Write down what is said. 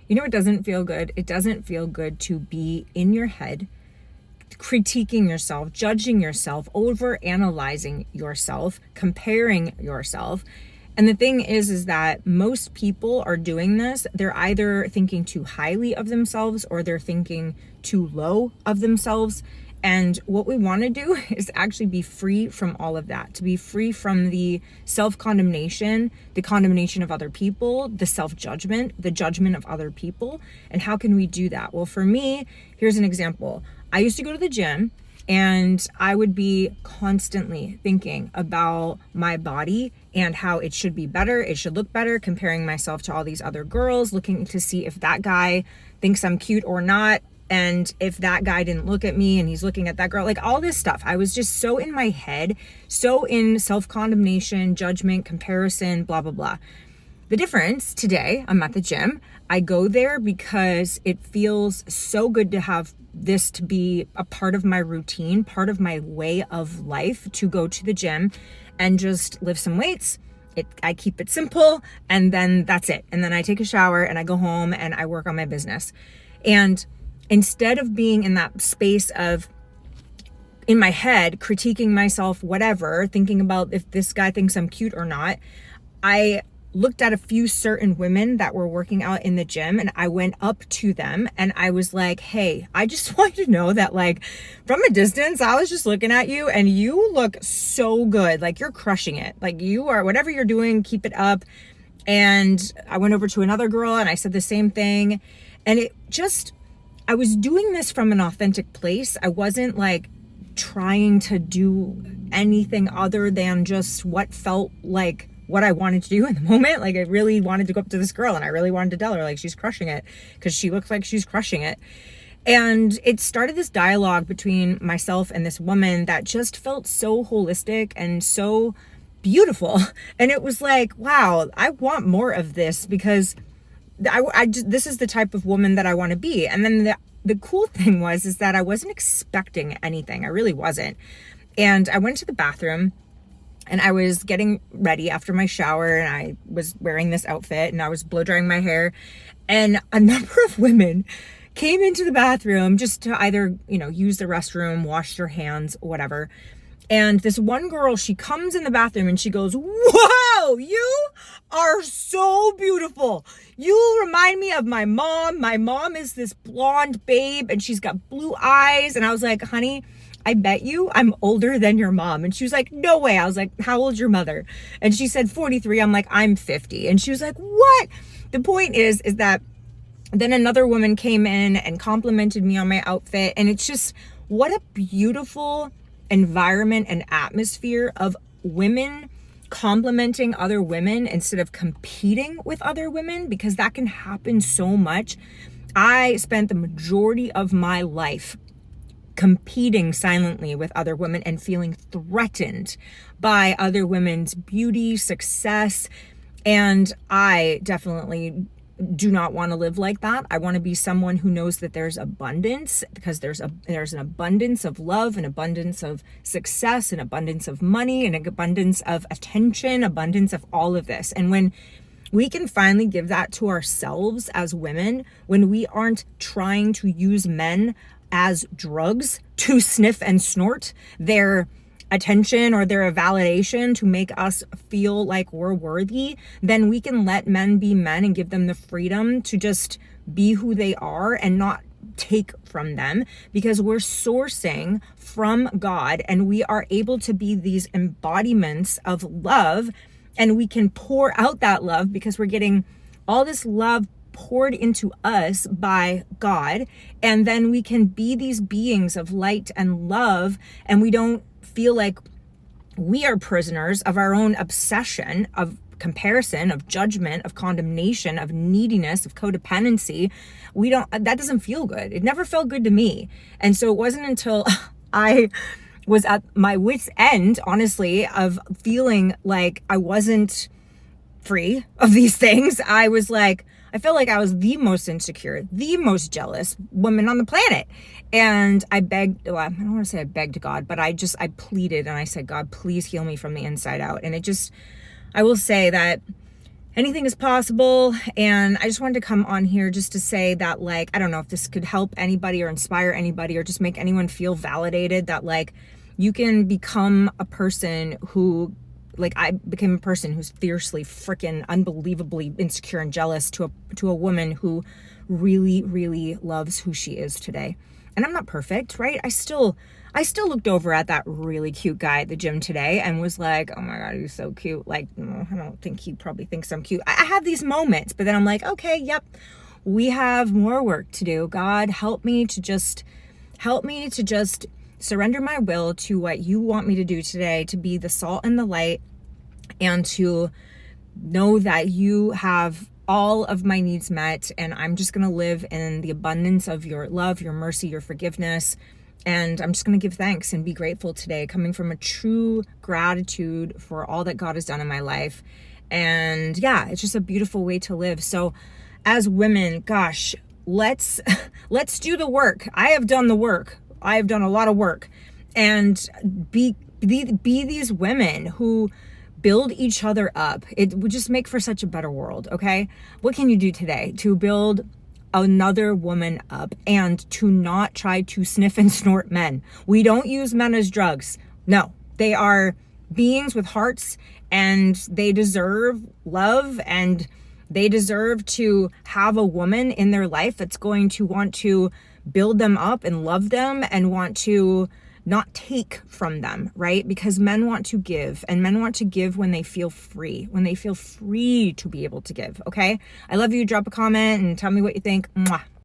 You know, it doesn't feel good. It doesn't feel good to be in your head, critiquing yourself, judging yourself, over analyzing yourself, comparing yourself. And the thing is that most people are doing this. They're either thinking too highly of themselves or they're thinking too low of themselves. And what we want to do is actually be free from all of that, to be free from the self-condemnation, the condemnation of other people, the self-judgment, the judgment of other people. And how can we do that? Well, for me, here's an example. I used to go to the gym and I would be constantly thinking about my body and how it should be better, it should look better, comparing myself to all these other girls, looking to see if that guy thinks I'm cute or not. And if that guy didn't look at me and he's looking at that girl, like all this stuff. I was just so in my head, so in self-condemnation, judgment, comparison, blah, blah, blah. The difference today, I'm at the gym. I go there because it feels so good to have this to be a part of my routine, part of my way of life, to go to the gym and just lift some weights. I keep it simple, and then that's it. And then I take a shower and I go home and I work on my business. And instead of being in that space of, in my head, critiquing myself, whatever, thinking about if this guy thinks I'm cute or not, I looked at a few certain women that were working out in the gym and I went up to them and I was like, hey, I just want you to know that, like, from a distance, I was just looking at you and you look so good. Like, you're crushing it. Like, you are, whatever you're doing, keep it up. And I went over to another girl and I said the same thing. And it just, I was doing this from an authentic place. I wasn't like trying to do anything other than just what felt like what I wanted to do in the moment. Like, I really wanted to go up to this girl and I really wanted to tell her, like, she's crushing it, because she looks like she's crushing it. And it started this dialogue between myself and this woman that just felt so holistic and so beautiful. And it was like, wow, I want more of this, because this is the type of woman that I want to be. And then the cool thing is that I wasn't expecting anything. I really wasn't. And I went to the bathroom and I was getting ready after my shower and I was wearing this outfit and I was blow drying my hair, and a number of women came into the bathroom just to either, use the restroom, wash their hands, whatever. And this one girl, she comes in the bathroom and she goes, "Whoa, you are so beautiful. You remind me of my mom. My mom is this blonde babe and she's got blue eyes." And I was like, "Honey, I bet you I'm older than your mom." And she was like, "No way." I was like, "How old's your mother?" And she said 43. I'm like, "I'm 50. And she was like, "What?" The point is that then another woman came in and complimented me on my outfit. And it's just, what a beautiful environment and atmosphere of women complimenting other women instead of competing with other women, because that can happen so much. I spent the majority of my life competing silently with other women and feeling threatened by other women's beauty, success. And I definitely do not want to live like that. I want to be someone who knows that there's abundance, because there's an abundance of love, an abundance of success, an abundance of money, an abundance of attention, abundance of all of this. And when we can finally give that to ourselves as women, when we aren't trying to use men as drugs to sniff and snort their attention or their validation to make us feel like we're worthy, then we can let men be men and give them the freedom to just be who they are and not take from them, because we're sourcing from God and we are able to be these embodiments of love, and we can pour out that love because we're getting all this love poured into us by God. And then we can be these beings of light and love, and we don't feel like we are prisoners of our own obsession of comparison, of judgment, of condemnation, of neediness, of codependency. That doesn't feel good. It never felt good to me. And so it wasn't until I was at my wit's end, honestly, of feeling like I wasn't free of these things. I felt like I was the most insecure, the most jealous woman on the planet. And I begged, well, I don't want to say I begged God, but I pleaded and I said, "God, please heal me from the inside out." And I will say that anything is possible. And I just wanted to come on here just to say that, like, I don't know if this could help anybody or inspire anybody or just make anyone feel validated that, like, you can become a person who, like, I became a person who's fiercely freaking unbelievably insecure and jealous to a woman who really, really loves who she is today. And I'm not perfect, right? I still looked over at that really cute guy at the gym today and was like, oh my God, he's so cute. Like, no, I don't think he probably thinks I'm cute. I have these moments, but then I'm like, okay, yep, we have more work to do. God, help me to just surrender my will to what you want me to do today, to be the salt and the light, and to know that you have all of my needs met, and I'm just going to live in the abundance of your love, your mercy, your forgiveness. And I'm just going to give thanks and be grateful today, coming from a true gratitude for all that God has done in my life. And yeah, it's just a beautiful way to live. So as women, gosh, let's do the work. I have done the work. I have done a lot of work, and be these women who build each other up. It would just make for such a better world. Okay. What can you do today to build another woman up and to not try to sniff and snort men? We don't use men as drugs. No, they are beings with hearts, and they deserve love, and they deserve to have a woman in their life that's going to want to build them up and love them and want to not take from them, right? Because men want to give, and men want to give when they feel free to be able to give. Okay. I love you. Drop a comment and tell me what you think. Mwah.